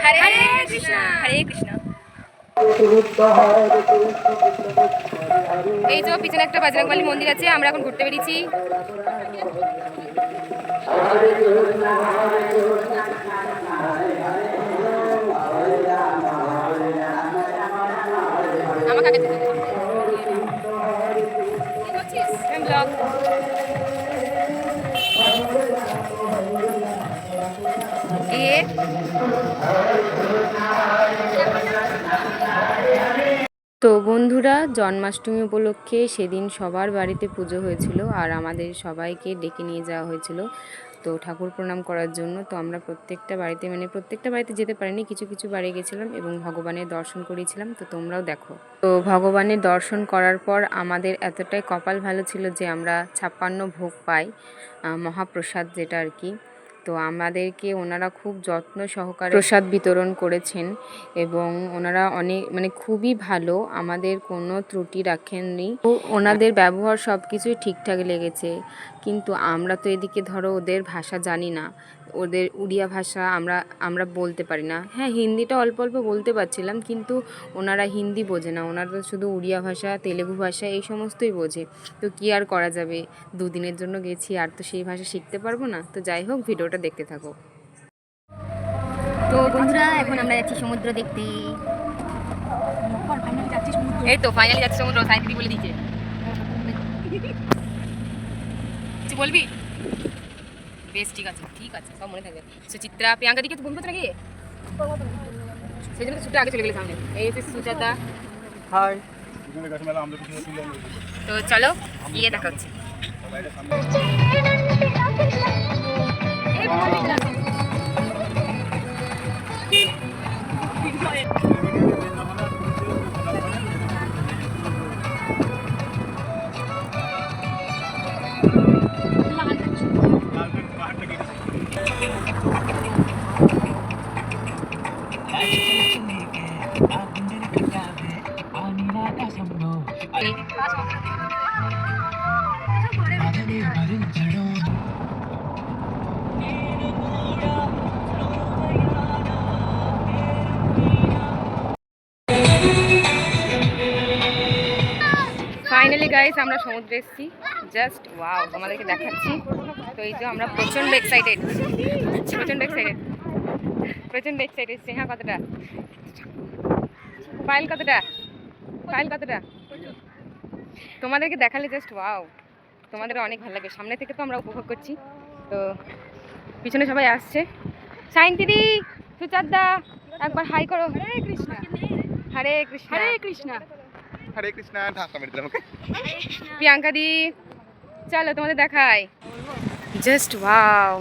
হরে কৃষ্ণ হরে কৃষ্ণ। এই যে পিছনে একটা বজরংবলী মন্দির আছে, আমরা এখন ঘুরতে বেরিয়েছি। আমাকে আগে যেতে ব্লগ। তো বন্ধুরা, জন্মাষ্টমী উপলক্ষে সেদিন সবার বাড়িতে পুজো হয়েছিল আর আমাদের সবাইকে ডেকে নিয়ে যাওয়া হয়েছিল তো ঠাকুর প্রণাম করার জন্য। তো আমরা প্রত্যেকটা বাড়িতে যেতে পারিনি, কিছু কিছু বাড়ি গেছিলাম এবং ভগবানের দর্শন করেছিলাম। তো তোমরাও দেখো। তো ভগবানের দর্শন করার পর আমাদের এতটাই কপাল ভালো ছিল যে আমরা 56 ভোগ পাই, মহাপ্রসাদ যেটা আর কি। তো আমাদেরকে ওনারা খুব যত্ন সহকারে প্রসাদ বিতরণ করেছেন এবং ওনারা অনেক খুবই ভালো, আমাদের কোনো ত্রুটি রাখেননি। ওনাদের ব্যবহার সব কিছুই ঠিকঠাক লেগেছে। কিন্তু আমরা তো এদিকে ধরো ওদের ভাষা জানি না, ওদের উড়িয়া ভাষা আমরা বলতে পারি না। হ্যাঁ, হিন্দিটা অল্প অল্প বলতে পারছিলাম, কিন্তু ওনারা হিন্দি বোঝে না, ওনারা শুধু উড়িয়া ভাষা, তেলেগু ভাষা এই সমস্তই বোঝে। তো কি আর করা যাবে, দুদিনের জন্য গেছি, আর তো সেই ভাষা শিখতে পারবো না। তো যাই হোক, ভিডিওটা দেখতে থাকো। তো বন্ধুরা, এখন আমরা যাচ্ছি সমুদ্র দেখতে। এই তো ফাইনালি যাচ্ছি সমুদ্র, সাইন্স বলে দিচ্ছে। কিছু বলবি? বেশ, ঠিক আছে সব মনে থাকবে। সুচিত্রা, প্রিয়াঙ্কা দিকে তো বলবো তো নাকি, সেই জন্য ছুটে আগে চলে গেলে সামনে। এই হচ্ছে সুজাতা। হাই। তো চলো গিয়ে দেখা হচ্ছে। ফাইনালি গাইস, আমরা সমুদ্রে এসেছি। জাস্ট ওয়াও, তোমাদেরকে দেখাচ্ছি। তো এই যে আমরা প্রচন্ড এক্সাইটেড এসেছি। হ্যাঁ, কতটা ফাইল কতটা তোমাদেরকে দেখালে জাস্ট ওয়াও, তোমাদের অনেক ভালো লাগে। সামনে থেকে তো আমরা উপভোগ করছি, তো পিছনে সবাই আসছে। সাইন দিদি, সুচারদা, একবার হাই করো। হরে কৃষ্ণ হরে কৃষ্ণ হরে কৃষ্ণ হরে কৃষ্ণ। ঢাকা মেরে দিলাম। প্রিয়াঙ্কা দি, চলো তোমাদের দেখাই। জাস্ট ওয়াও,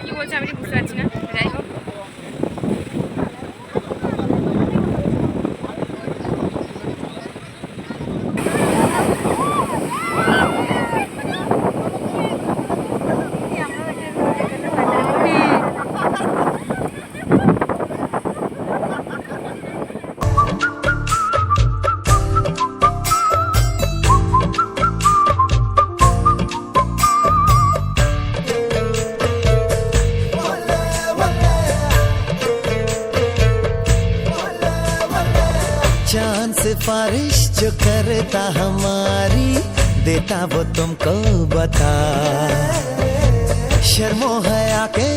কি বলছে আমি বুঝতে পারছি না। যাই হোক, सिफारिश जो करता हमारी देता वो तुमको बता। शर्मो हया के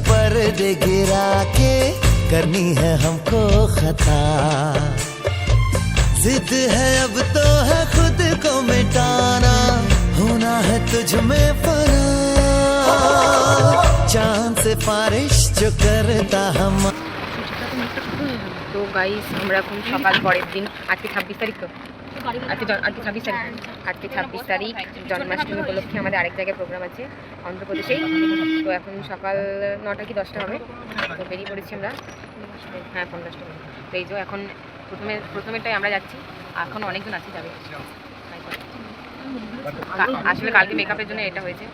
पर्दे गिरा के करनी है हमको खता। जिद है अब तो है खुद को मिटाना, होना है तुझ में फना। चांद सिफारिश जो करता हम। তো গাইস, আমরা এখন সকাল পরের দিন, আজকে 26 তারিখ, তো আজকে 26 তারিখ জন্মাষ্টমী উপলক্ষে আমাদের আরেক জায়গায় প্রোগ্রাম আছে অন্ধ্রপ্রদেশেই। তো এখন সকাল 9টা কি 10টা হবে, তো বেরিয়ে পড়েছি আমরা। হ্যাঁ, 50টা হবে। তো এই যে এখন প্রথমেটাই আমরা যাচ্ছি, এখন অনেকজন আছে যাবে। আসলে কালকে মেকআপের জন্য এটা হয়েছে।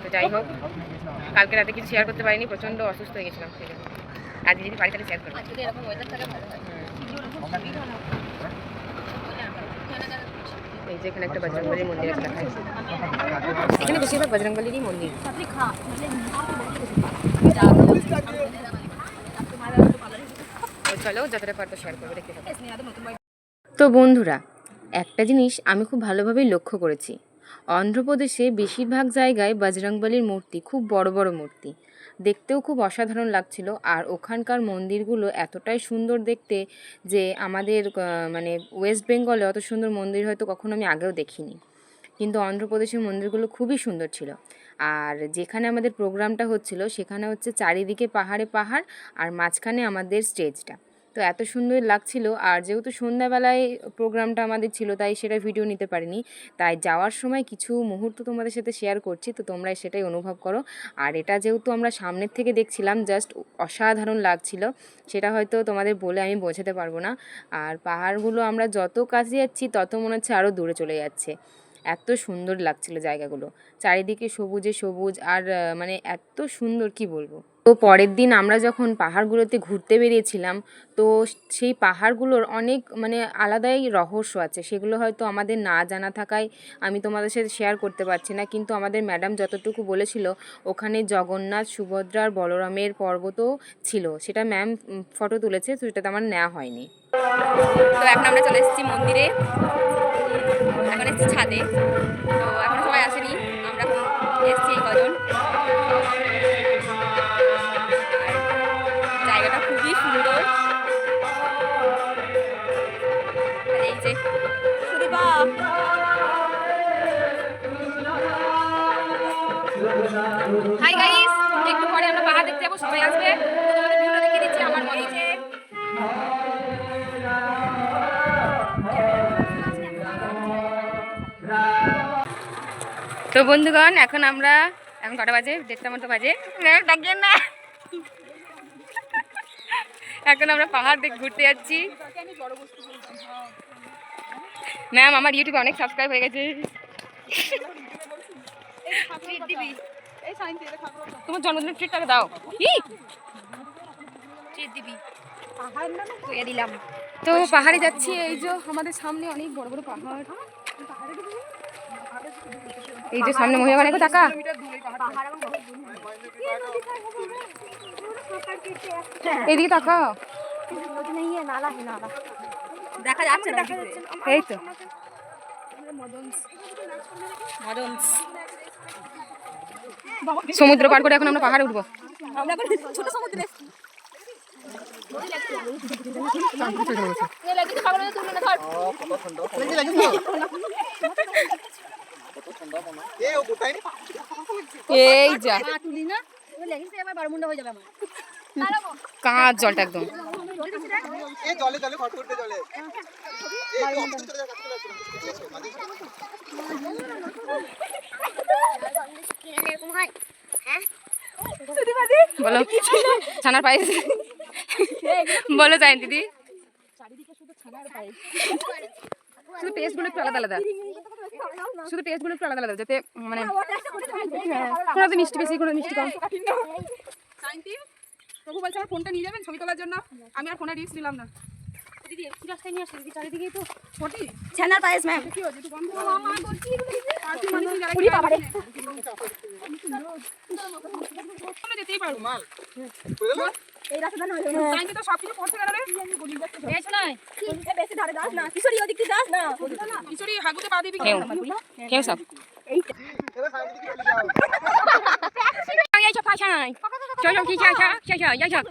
তো যাই হোক, কালকে রাতে কিছু শেয়ার করতে পারিনি, প্রচণ্ড অসুস্থ হয়ে গেছিলাম সেই জন্য। আজকে যদি পারি তাহলে শেয়ার করবো। এরকম ওয়েদার থাকে ভালো হয়। এই যে এখানে একটা বজরংবলীর মন্দির আছে, দেখা যাচ্ছে। এখানে বেশিরভাগ বজরংবলীরই মন্দির। তো চলো যতটা পারবো শেয়ার করবো, দেখতে থাকো। তো বন্ধুরা, একটা জিনিস আমি খুব ভালোভাবেই লক্ষ্য করেছি, অন্ধ্রপ্রদেশে বেশিরভাগ জায়গায় বজরংবলীর মূর্তি খুব বড় বড় মূর্তি, দেখতেও খুব অসাধারণ লাগছিল। আর ওখানকার মন্দিরগুলো এতটাই সুন্দর দেখতে যে আমাদের মানে ওয়েস্ট বেঙ্গলে অত সুন্দর মন্দির হয়তো কখনো আমি আগেও দেখিনি, কিন্তু অন্ধ্রপ্রদেশের মন্দিরগুলো খুবই সুন্দর ছিল। আর যেখানে আমাদের প্রোগ্রামটা হচ্ছিল সেখানে হচ্ছে চারিদিকে পাহাড়ে পাহাড় আর মাঝখানে আমাদের স্টেজটা, তো এত সুন্দর লাগছিল। আর যেহেতু সন্ধ্যাবেলায় প্রোগ্রামটা আমাদের ছিল তাই সেটা ভিডিও নিতে পারিনি, তাই যাওয়ার সময় কিছু মুহূর্ত তোমাদের সাথে শেয়ার করছি, তো তোমরা সেটাই অনুভব করো। আর এটা যেহেতু আমরা সামনের থেকে দেখছিলাম, জাস্ট অসাধারণ লাগছিল, সেটা হয়তো তোমাদের বলে আমি বোঝাতে পারবো না। আর পাহাড়গুলো আমরা যত কাছে যাচ্ছি তত মনে হচ্ছে আরও দূরে চলে যাচ্ছে, এত সুন্দর লাগছিল জায়গাগুলো, চারিদিকে সবুজে সবুজ। আর মানে এত সুন্দর কি বলবো। তো পরের দিন আমরা যখন পাহাড়গুলোতে ঘুরতে বেরিয়েছিলাম, তো সেই পাহাড়গুলোর অনেক মানে আলাদাই রহস্য আছে, সেগুলো হয়তো আমাদের না জানা থাকায় আমি তোমাদের সাথে শেয়ার করতে পারছি না। কিন্তু আমাদের ম্যাডাম যতটুকু বলেছিল, ওখানে জগন্নাথ, সুভদ্রা আর বলরামের পর্বতও ছিল, সেটা ম্যাম ফটো তুলেছে, তো সেটাতে আমার নেওয়া হয়নি। তো এখন আমরা চলে এসেছি মন্দিরে, এখন এসেছি ছাদে। তো এখন সবাই আসেনি, আমরা এখন এসেছি এই কজন। জায়গাটা খুবই সুন্দর। আর এই যে হাই গাইস, একটু পরে আমরা পাহাড় দেখতে যাবো, সবাই আসবে। তো তোমাদের ভিউটা দেখিয়ে দিচ্ছি আমার মনে। তো বন্ধুগণ, এখন কটা বাজে, 1:30 মতো বাজে, ডাকবেন না। এখন আমরা পাহাড় ঘুরতে যাচ্ছি। ম্যাম, আমার ইউটিউবে অনেক সাবস্ক্রাইব হয়ে গেছে। তোমার জন্মদিনের ট্রিটটাকে দাও। দিলাম। তো পাহাড়ে যাচ্ছি, এই যে আমাদের সামনে অনেক বড় বড় পাহাড়, এই যে সামনে মহিলা অনেক টাকা। এইদিকে টাকা দেখা যাচ্ছে, এই তো সমুদ্র পার করে এখন আমরা পাহাড়ে উঠবো। ছোট সমুদ্রে এই যা কাঁচ জলটা একদম বলো ছানার পায়েস বলো চাই দিদি, শুধু টেস্টগুলো একটু আলাদা আলাদা, যাতে মানে কোনো মিষ্টি বেশি কোনো মিষ্টি কম। প্রভু বলছে আমার ফোনটা নিয়ে যাবেন ছবি তোলার জন্য, আমি আর ফোনে রিস্ক নিলাম না। দিদি একটু রাস্তায় নিয়ে আসলে দিদি, চারিদিকেই তো ফটি ছানার পায়েস ম্যাম কি হচ্ছে, তুই বন্ধ আর যেতেই পারবো মাল এই রাস্তা না সাইন্স তো সবকিছু পড়ছে না রে, বেশ নয় বেশি ধরে দাস না, কিশোরী ওদিক থেকে দাস না, কিশোরী হাগুতে পা দিবি কেউ সব এই এবার সাইন্স দিকে চলে যাও। এই সব পাছাই চল কি চাচা চাচা যাই সব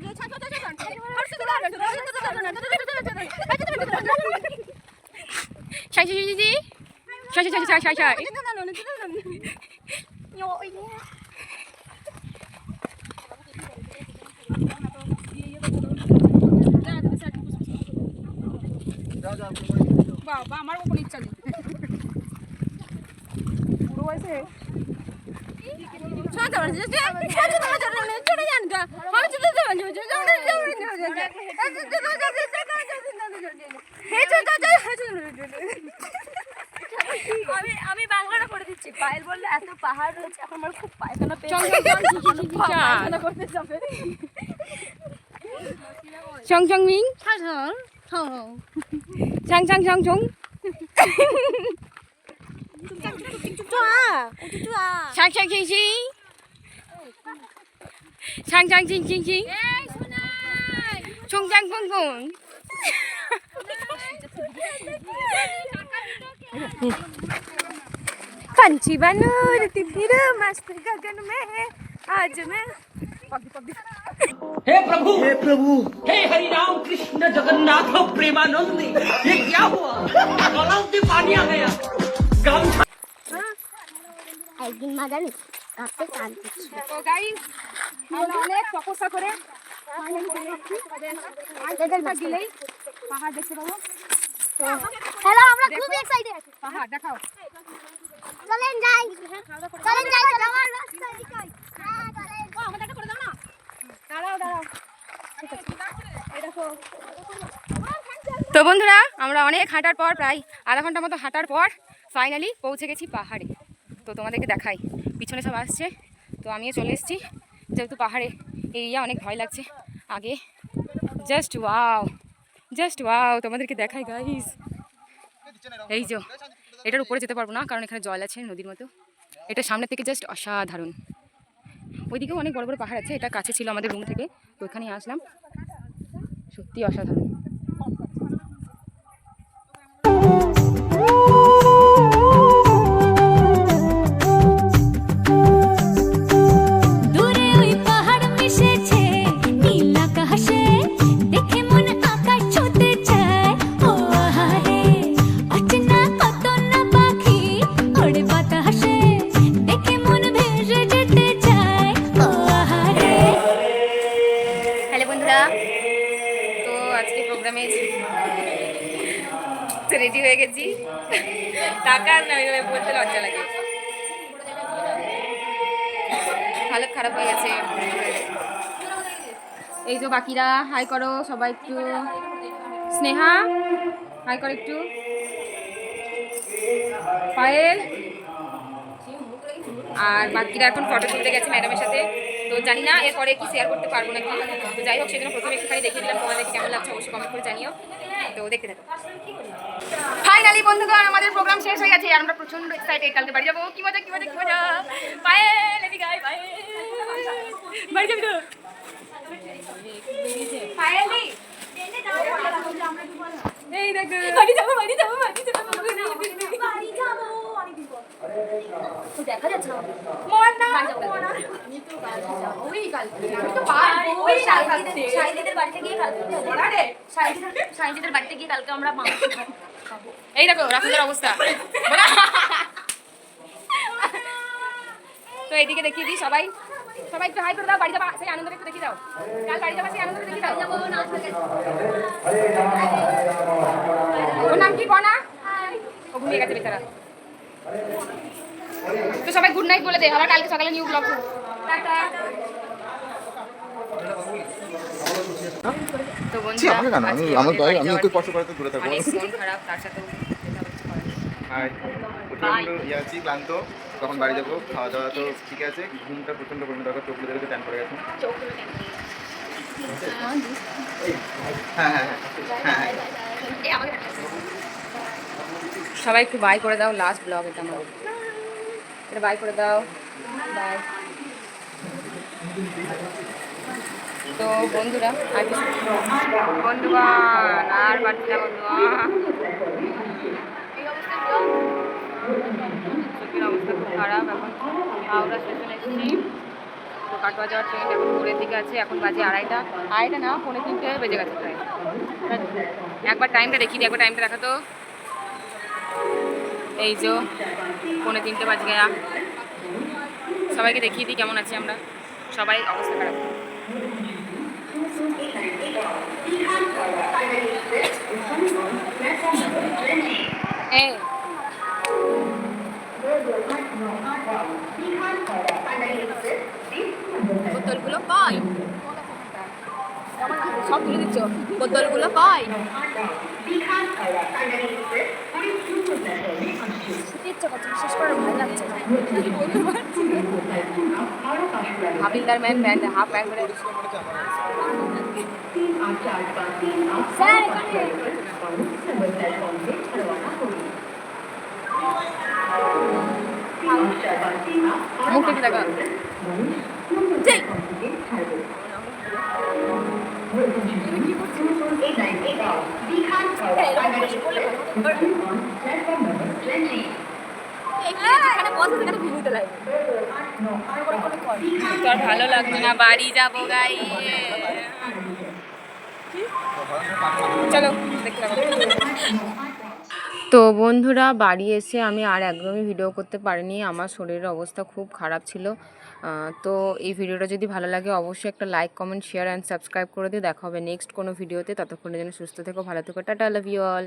চাচা দিদি চাচা চাচা চাচা চাচা বাবা আমারও কোনো ইচ্ছা নেই পুরো বয়সে আমি বাংলাটা করে দিচ্ছি। পায়েল বললে এত পাহাড় রয়েছে, এখন আমার খুব পায়খানা চং পেয়েছে। চং চং চং পায়খানা করতে যাবে। চং চং মিং চাং চাং চং চং চাং চাং চিং চিং চাং চাং চিং চিং চিং চং চাং পং পং पंछी बनो रती फिर मस्त गगन में है आज मैं हे प्रभु हे हरि राम कृष्ण जगन्नाथ प्रेमानंद ये क्या हुआ गलाव से पानी आ गया गामछा একদিন মা জানিস কাঁপতে কাঁদছি। তো গাইস আমরা অনেক তপস্যা করে গেলেই পাহাড় দেখতে পাবো। হ্যালো, আমরা খুব এক্সাইটেড আছি। পাহাড় দেখাও, চলেন যাই, চলেন যাই, আমার রাস্তা দেখাই। হ্যাঁ চলেন, ও আমাদের একটা করে দাও না। দাঁড়াও দাঁড়াও, ঠিক আছে এই দেখো। তো বন্ধুরা আমরা অনেক হাঁটার পর প্রায় আধা ঘন্টা মতো হাঁটার পর ফাইনালি পৌঁছে গেছি পাহাড়ে। তো তোমাদেরকে দেখাই, পিছনে সব আসছে, তো আমিও চলে এসেছি। যেহেতু পাহাড়ে এরিয়া অনেক ভয় লাগছে আগে। জাস্ট ওয়াও তোমাদেরকে দেখাই গাইস। এই যে এটার উপরে যেতে পারবো না কারণ এখানে জল আছে নদীর মতো। এটা সামনে থেকে জাস্ট অসাধারণ। ওইদিকেও অনেক বড় বড় পাহাড় আছে, এটা কাছে ছিল আমাদের রুম থেকে, তো এখানে আসলাম। সত্যি অসাধারণ। দূরে ওই পাহাড় মিশেছে নীল আকাশে, দেখে মন আকাশ ছুঁতে চায়। ও আহারে অচেনা কত না পাখি ওড়ে বাতাসে, দেখে মন ভেসে যেতে চায়। ও আহারে। হ্যালো বন্ধুরা, তো আজকে প্রোগ্রামে রেডি হয়ে গেছি। টাকা না বলতে লজ্জা লাগে, হালত খারাপ হয়ে গেছে। এই যে বাকিরা হাই করো সবাই একটু। স্নেহা হাই করো একটু। পায়েল আর বাকিরা এখন ফটো তুলতে গেছে ম্যাডামের সাথে। তো জানি না এরপরে কি শেয়ার করতে পারবো নাকি। তো যাই হোক, সেজন্য প্রথমে একটুখানি দেখিয়ে দিলাম, তোমাদেরকে কেমন লাগছে অবশ্যই কমেন্ট করে জানিও। তো দেখতে থাকো। ফাইনালি বন্ধুগণ আমাদের প্রোগ্রাম শেষ হয়ে গেছে আর আমরা প্রচন্ড এক্সাইটেড, কালকে বাড়ি যাবো। কি মজা কি মজা কি মজা। পায়েল এদিকে আয়, পায়েল বাড়ি যাবি তো? পায়েল দি এই দেখো বাড়ি যাবো বাড়ি যাবো বাড়ি যাবো বাড়ি যাবো। দেখা যাচ্ছে না মন না আমি তো কালকে যাবো। ওই কালকে আমি তো পারবো। ওই সাইদিদের বাড়িতে গিয়ে কালকে সাইদিদের বাড়িতে গিয়ে কালকে আমরা মাংস খাবো। এই দেখো রাফিদের অবস্থা। তো এইদিকে দেখিয়ে দিই, সবাই সবাই একটু হাই করে দাও। বাড়ি যাবা সেই আনন্দটা একটু দেখিয়ে দাও। কাল বাড়ি যাবা সেই আনন্দটা দেখিয়ে দাও। ওর নাম কি কনা? ও ঘুমিয়ে গেছে বেচারা। তো সবাই গুড নাইট বলে দে, আবার কালকে সকালে নিউ ব্লগ। টাটা। তো বন্ধুরা আমি ওকে কষ্ট করতে দূরে থাকবো। অনেক মন খারাপ, তার সাথে হাই, প্রচন্ড আছি, ক্লান্ত। তখন বাড়ি যাবো, খাওয়া দাওয়া তো ঠিক আছে, ঘুমটা প্রচন্ড পরিমাণে দরকার। চোখ দেখে ট্যান পড়ে গেছে। হ্যাঁ হ্যাঁ হ্যাঁ হ্যাঁ। সবাই একটু বাই করে দাও, লাস্ট ব্লগ এটা আমার। এটা বাই করে দাও, বাই। তো বন্ধুরা আর বন্ধুগণ আর পারছি না বন্ধুগণ, চোখের অবস্থা খুব খারাপ। এখন হাওড়া স্টেশনে এসেছি, তো কাটোয়া যাওয়ার ট্রেন এখন ভোরের দিকে আছে। এখন বাজে আড়াইটা না 2:45 বেজে গেছে প্রায়। একবার টাইমটা দেখিয়ে দিই, একবার টাইমটা দেখাতো। এই যে 2:45 বাজে গেয়া। সবাইকে দেখিয়ে দিই কেমন আছি আমরা। সবাই অবস্থা খারাপ। এই বোতলগুলো কই? সব তুলে দিচ্ছ, বোতলগুলো কই? ইচ্ছা করছে না, শেষ করার ভয় লাগছে। হাবিলদার ম্যান প্যান্ট হাফ প্যান্ট করে স্যার এখানে মুখটা কি দেখা এখানে বসে সেখানে ঘুমিতে লাগে। তো আর ভালো লাগছে না, বাড়ি যাবো গাই। চলো দেখতে পাবো। তো বন্ধুরা বাড়ি এসে আমি আর একদমই ভিডিও করতে পারিনি, আমার শরীরের অবস্থা খুব খারাপ ছিল। তো এই ভিডিওটা যদি ভালো লাগে অবশ্যই একটা like comment share and subscribe করে দিয়ে দেখা হবে নেক্সট কোনো ভিডিওতে। ততক্ষণের জন্য সুস্থ থেকো, ভালো থেকো, টাটা, লাভ ইউ অল।